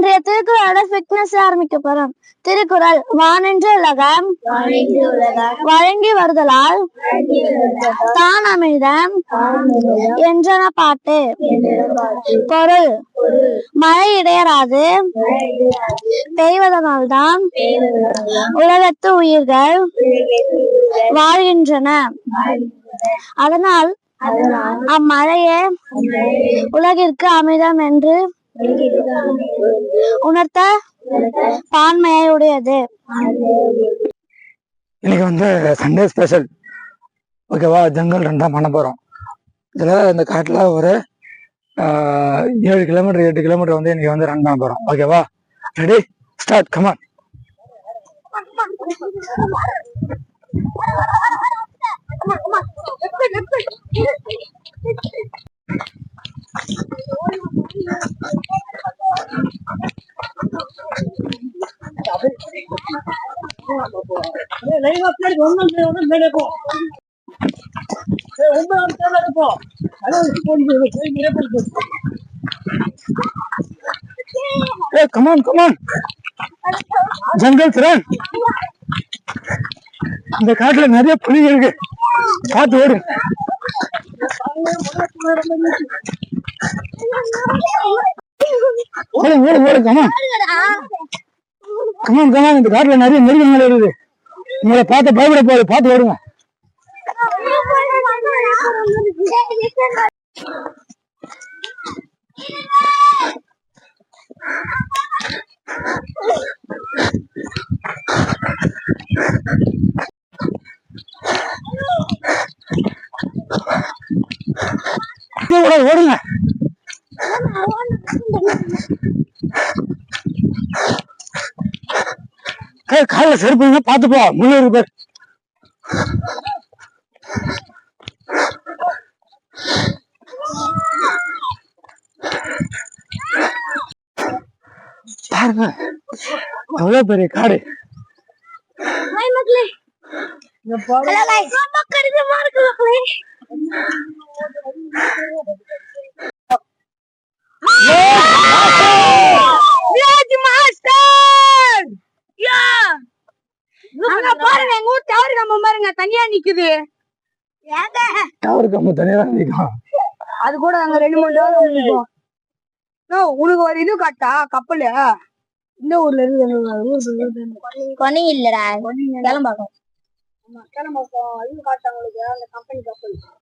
இன்றைய திருக்குறளோட ஃபிட்னஸ் ஆரம்பிக்க போறோம். திருக்குறள் வானென்ற உலகம் வழங்கி வருதலால் தான் அமைதம் என்றன பாட்டு. பொருள் மழை இடையராது பெய்வதனால்தான் உலகத்து உயிர்கள் வாழ்கின்றன. அதனால் அம்மழையே உலகிற்கு அமிர்தம் என்று உணர்த்த பான்மையை உடையது. இன்னைக்கு சண்டே ஸ்பெஷல். ஓகேவா, ஜங்கல் ரன் பண்ண போறோம். இதுல இந்த காட்டுல ஒரு 7 கிலோமீட்டர் 8 கிலோமீட்டர் இன்னைக்கு ரன் பண்ண போறோம். ஓகேவா, ready, start, come on. Come on come on, jungle run. இந்த காட்டுல நிறைய புலி இருக்கு, பார்த்து ஓடு. கமான் கமான், இந்த காட்டுல நிறைய மிருகங்கள் இருக்குது. உங்களை பார்த்து பயப்பட போகுது, பார்த்து ஓடுங்க. ஓடுங்க. கால செருப்புங்க, பார்த்து போ, முன்னூறு பேர். பாருங்க எவ்வளவு பெரிய காடு. பாருங்க எங்க ஊர் டவர் கம்பம் பாருங்க, தனியா நிக்குது. டவர் கம்பம் தனியா நிக்கும். அது கூட அங்க 2-3 டவர் நிக்கும். உனக்கு ஒரு இது காட்டா கப்பல் இந்த ஊர்ல இருக்கு. கொனி இல்லடா, கிளம்பாக்கம். கிளம்பாக்கம் இது காட்டா உங்களுக்கு அந்த கம்பெனி கப்பல்.